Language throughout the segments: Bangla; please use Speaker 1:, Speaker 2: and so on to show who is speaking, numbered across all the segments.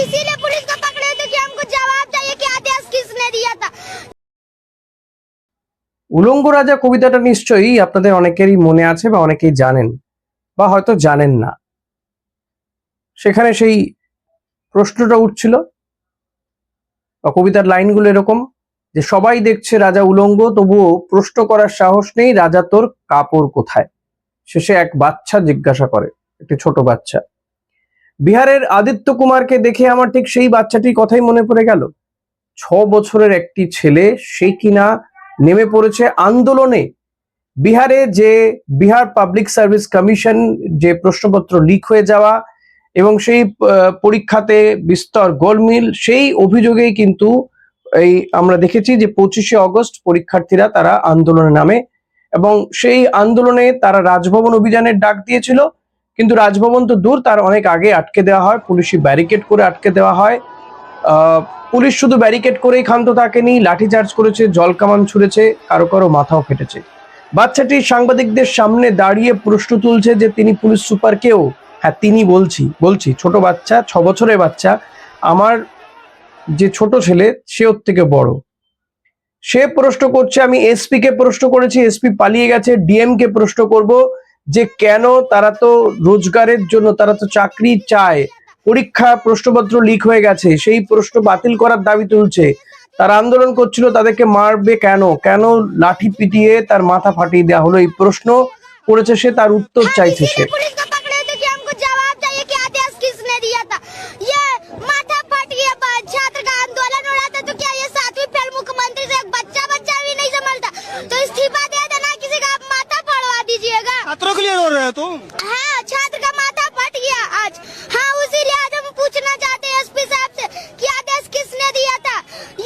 Speaker 1: इसीलिए पुलिस को पकड़े थे कि हमको जवाब चाहिए कि आदेश किसने दिया था।
Speaker 2: উলঙ্গ রাজা কবিতাটা নিশ্চয়ই আপনাদের অনেকেরই মনে আছে বা অনেকেই জানেন বা হয়তো জানেন না। সেখানে সেই প্রশ্নটা উঠছিল বা কবিতার লাইনগুলো এরকম যে সবাই দেখছে রাজা উলঙ্গ, তবুও প্রশ্ন করার সাহস নেই, রাজা তোর কাপড় কোথায়। শেষে এক বাচ্চা জিজ্ঞাসা করে, একটি ছোট বাচ্চা। বিহারের আদিত্য কুমারকে দেখে আমার ঠিক সেই বাচ্চাটির কথাই মনে পড়ে গেল। 6 বছরের একটি ছেলে, সে কিনা নেমে পড়েছে আন্দোলনে। বিহারে যে বিহার পাবলিক সার্ভিস কমিশন যে প্রশ্নপত্র লিক হয়ে যাওয়া এবং সেই পরীক্ষাতে বিস্তর গোলমিল, সেই অভিযোগেই কিন্তু এই আমরা দেখেছি যে 25শে অগস্ট পরীক্ষার্থীরা তারা আন্দোলনে নামে এবং সেই আন্দোলনে তারা রাজভবন অভিযানের ডাক দিয়েছিল, কিন্তু রাজভবন তো দূর, তার অনেক আগে আটকে দেওয়া হয়, পুলিশি ব্যারিকেড করে আটকে দেওয়া হয়। পুলিশ শুধু ব্যারিকেড করেই ক্ষান্ত থাকেনি, লাঠিচার্জ করেছে, জল কামান ছুঁড়েছে, কারো কারো মাথাও ফেটেছে। বাচ্চাটি সাংবাদিকদের সামনে দাঁড়িয়ে প্রশ্ন তুলছে যে তিনি পুলিশ সুপার কেও। হ্যাঁ, তিনি বলছি ছোট বাচ্চা, 6 বছরের বাচ্চা। আমার যে ছোট ছেলে সে ওর থেকে বড়। সে প্রশ্ন করছে, আমি এসপি কে প্রশ্ন করেছি, এসপি পালিয়ে গেছে, ডিএম কে প্রশ্ন করব যে কেন, তারা তো রোজগারের জন্য, তারা তো চাকরি চায়, পরীক্ষা প্রশ্নপত্র লিক হয়ে গেছে, সেই প্রশ্ন বাতিল করার দাবি তুলছে। তারা আন্দোলন করছিল, তাদেরকে মারবে কেন, কেন লাঠি পিটিয়ে তার মাথা ফাটিয়ে দেওয়া হলো, এই প্রশ্ন করেছে সে, তার উত্তর চাইছে সে।
Speaker 1: पुलिस को पकड़े थे कि हमको जवाब चाहिए कि आदेश किसने दिया था। ये माथा फट गया, छात्र का आंदोलन हो रहा था, तो क्या ये 7वीं फेल मुख्यमंत्री से एक बच्चा भी नहीं संभलता? तो इस्तीफा दे देना, किसी का माथा फड़वा दीजिएगा।
Speaker 3: छात्रों के लिए रो रहे हो तुम?
Speaker 1: हाँ, छात्र का माथा फट गया आज। हाँ, उसीलिए आज हम पूछना चाहते हैं एसपी साहब से कि आदेश किसने दिया था।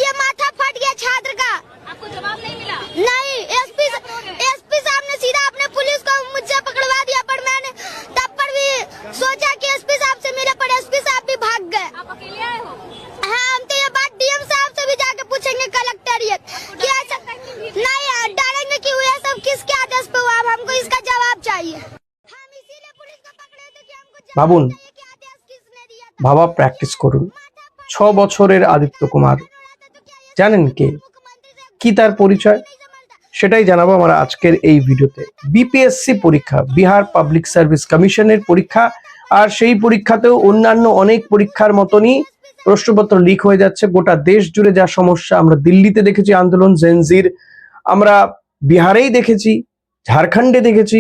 Speaker 1: ये माथा फट गया छात्र का।
Speaker 4: आपको जवाब नहीं मिला?
Speaker 1: नहीं, एसपी साहब ने सीधा अपने पुलिस को मुझसे पकड़वा दिया, पर मैंने तब पर भी सोचा कि एसपी साहब से मिले, पर एसपी साहब भी भाग गए।
Speaker 4: आप अकेले आए हो?
Speaker 1: हाँ, हम तो ये बात डीएम साहब से भी जाके पूछेंगे कलेक्टेरिएट कि ऐसा नहीं डालेंगे कि ये सब किसके आदेश पे हुआ। अब हमको इसका जवाब चाहिए। हम इसीलिए पुलिस को पकड़े थे कि हमको जवाब
Speaker 2: ভাবুন,
Speaker 1: चाहिए कि आदेश किसने दिया था।
Speaker 2: ভাবা প্র্যাকটিস করুন। 6 বছরের আদিত্য কুমার, জানেন কে, কি তার পরিচয়, সেটাই জানাবো আমরা আজকের এই ভিডিওতে। বিপিএসসি পরীক্ষা, বিহার পাবলিক সার্ভিস কমিশনের পরীক্ষা, আর সেই পরীক্ষাতেও অন্যান্য অনেক পরীক্ষার মতনই প্রশ্নপত্র লিক হয়ে যাচ্ছে। গোটা দেশ জুড়ে যা সমস্যা, আমরা দিল্লিতে দেখেছি আন্দোলন জেনজির, আমরা বিহারেই দেখেছি, ঝাড়খণ্ডে দেখেছি,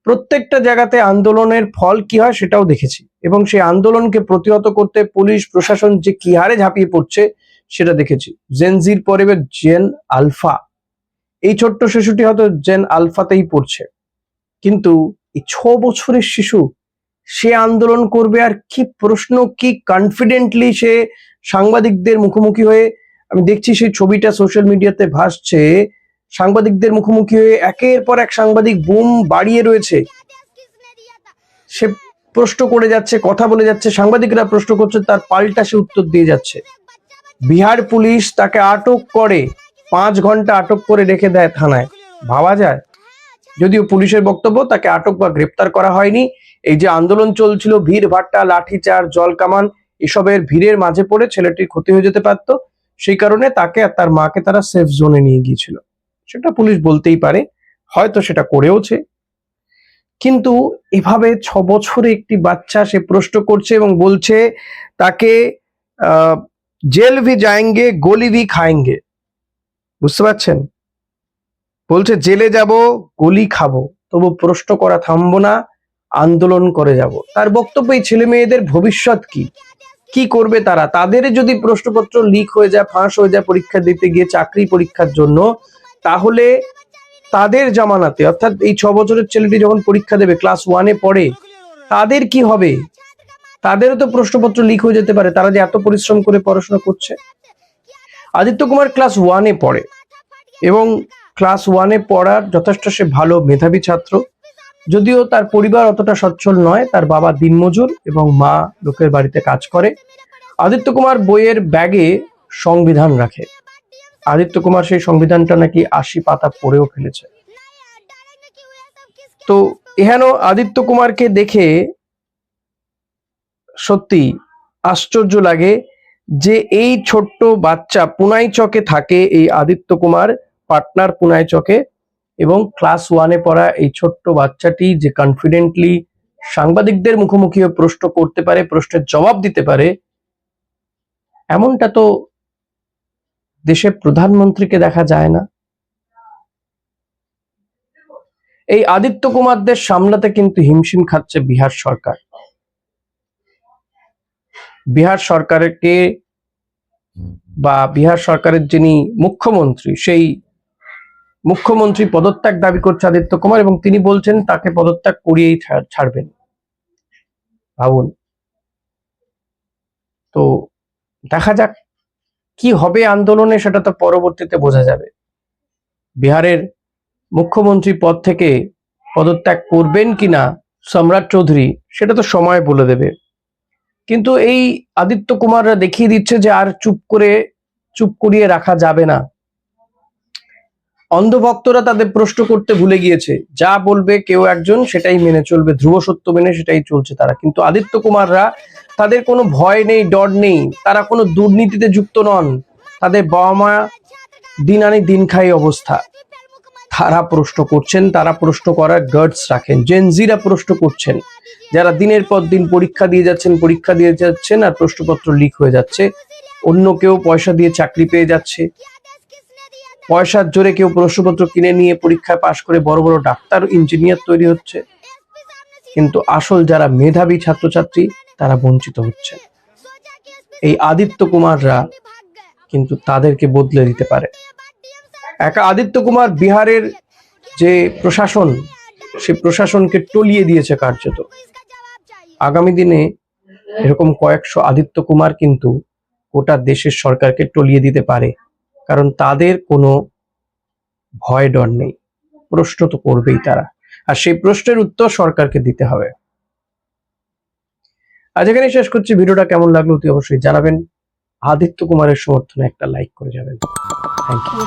Speaker 2: প্রত্যেকটা জায়গাতে আন্দোলনের ফল কি হয় সেটাও দেখেছি, এবং সেই আন্দোলনকে প্রতিহত করতে পুলিশ প্রশাসন যে কি হারে ঝাঁপিয়ে পড়ছে সেটা দেখেছি। জেনজির পরে জেন আলফা, এই ছোট্ট শিশুটি হয়তো জেন আলফাতেই পড়ছে, কিন্তু এই 6 বছরের শিশু সে আন্দোলন করবে, আর কি প্রশ্ন, কি কনফিডেন্টলি সে সাংবাদিকদের মুখোমুখি হয়ে, আমি দেখছি সেই ছবিটা সোশ্যাল মিডিয়াতে ভাসছে, সাংবাদিকদের মুখোমুখি হয়ে একের পর এক সাংবাদিক বুম বাড়িয়ে রয়েছে, সে প্রশ্ন করে যাচ্ছে, কথা বলে যাচ্ছে, সাংবাদিকরা প্রশ্ন করছে, তার পাল্টা সে উত্তর দিয়ে যাচ্ছে। বিহার পুলিশ তাকে আটক করে, 5 ঘন্টা আটক করে রেখে দেয় থানায়। ভাবা যায়? যদিও পুলিশের বক্তব্য তাকে আটক বা গ্রেপ্তার করা হয়নি। এই যে আন্দোলন চলছিল, ভিড় ভাট্টা, লাঠিচার্জ, জল কামান, এসবের ভিড়ের মাঝে পড়ে ছেলেটির ক্ষতি হয়ে যেতে পারত, সেই কারণে তাকে আর তার মাকে তারা সেফ জোনে নিয়ে গিয়েছিল। সেটা পুলিশ বলতেই পারে, হয়তো সেটা করেওছে, কিন্তু এভাবে 6 বছরে একটি বাচ্চা সে প্রশ্ন করছে এবং বলছে তাকে জেল ভি যায়েঙ্গে, গোলি ভি খায়েঙ্গে। বুঝতে পারছেন? বলছে জেলে যাব, গলি খাবো, তবু প্রশ্ন করা থামবো না, আন্দোলন করে যাব। তার বক্তব্য, এই ছেলে মেয়েদের ভবিষ্যৎ কি করবে তারা, তাদের যদি প্রশ্নপত্র লিক হয়ে যায়, ফাঁস হয়ে যায় পরীক্ষা দিতে গিয়ে, চাকরি পরীক্ষার জন্য, তাহলে তাদের জামানাতে, অর্থাৎ এই 6 বছরের ছেলেটি যখন পরীক্ষা দেবে, ক্লাস 1-এ পড়ে, তাদের কি হবে? তাদেরও তো প্রশ্নপত্র লিক হয়ে যেতে পারে, তারা যে এত পরিশ্রম করে পড়াশোনা করছে। আদিত্য কুমার ক্লাস 1-এ পড়ে এবং ক্লাস 1-এ পড়ার যথেষ্ট সে ভালো মেধাবী ছাত্র, যদিও তার পরিবার অতটা সচ্ছল নয়, তার বাবা দিনমজুর এবং মা লোকের বাড়িতে কাজ করে। আদিত্য কুমার বইয়ের ব্যাগে সংবিধান রাখে। আদিত্য কুমার সেই সংবিধানটা নাকি 80 পাতা পড়েও ফেলেছে। তো এহেন আদিত্য কুমারকে দেখে সত্যি আশ্চর্য লাগে যে এই ছোট্ট বাচ্চা পুনাই চকে থাকে, এই আদিত্য কুমার পাটনার পুনাই চকে, এবং ক্লাস 1-এ পড়া এই ছোট্ট বাচ্চাটি যে কনফিডেন্টলি সাংবাদিকদের মুখোমুখি হয়ে প্রশ্ন করতে পারে, প্রশ্নের জবাব দিতে পারে, এমনটা তো দেশের প্রধানমন্ত্রীকে দেখা যায় না। এই আদিত্য কুমারদের সামলাতে কিন্তু হিমশিম খাচ্ছে বিহার সরকার। বিহার সরকারকে বা বিহার সরকারের যিনি মুখ্যমন্ত্রী, সেই মুখ্যমন্ত্রী পদত্যাগ দাবি করছে আদিত্য কুমার, এবং তিনি বলছেন তাকে পদত্যাগ করিয়েই ছাড়বেন। ভাবুন তো, দেখা যাক কি হবে আন্দোলনে, সেটা তো পরবর্তীতে বোঝা যাবে। বিহারের মুখ্যমন্ত্রী পদ থেকে পদত্যাগ করবেন কিনা সম্রাট চৌধুরী, সেটা তো সময় বলে দেবে। কিন্তু এই আদিত্য কুমাররা দেখিয়ে দিচ্ছে যে আর চুপ করিয়ে রাখা যাবে না। অন্ধভক্তরা তাদের প্রশ্ন করতে ভুলে গিয়েছে, যা বলবে কেউ একজন সেটাই মেনে চলবে, ধ্রুব সত্য মেনে সেটাই চলছে তারা। কিন্তু আদিত্য কুমাররা, তাদের কোনো ভয় নেই, ডর নেই, তারা কোনো দুর্নীতিতে যুক্ত নন, তাদের বাবা মা দিন আনি দিন খাই অবস্থা। তারা প্রশ্ন করছেন, তারা প্রশ্ন করার গার্ডস রাখেন। জেনজিরা প্রশ্ন করছেন, যারা দিনের পর দিন পরীক্ষা দিয়ে যাচ্ছেন আর প্রশ্নপত্র লিক হয়ে যাচ্ছে, অন্য কেউ পয়সা দিয়ে চাকরি পেয়ে যাচ্ছে, পয়সার জোরে কেউ প্রশ্নপত্র কিনে নিয়ে পরীক্ষায় পাশ করে বড় বড় ডাক্তার ইঞ্জিনিয়ার তৈরি হচ্ছে, কিন্তু আসল যারা মেধাবী ছাত্রছাত্রী তারা বঞ্চিত হচ্ছে। এই আদিত্য কুমাররা কিন্তু তাদেরকে বদলে দিতে পারে। একা আদিত্য কুমার বিহারের যে প্রশাসন, সে প্রশাসনকে টলিয়ে দিয়েছে কার্যত। আগামী দিনে এরকম কয়েকশো আদিত্য কুমার কিন্তু গোটা দেশের সরকারকে টলিয়ে দিতে পারে, কারণ তাদের কোনো ভয় ডর নেই, প্রশ্ন তো করবেই তারা, আর সেই প্রশ্নের উত্তর সরকারকে দিতে হবে। আজ এখানে শেষ করছি। ভিডিওটা কেমন লাগলো অতি অবশ্যই জানাবেন। আদিত্য কুমারের সমর্থনে একটা লাইক করে যাবেন। Thank you.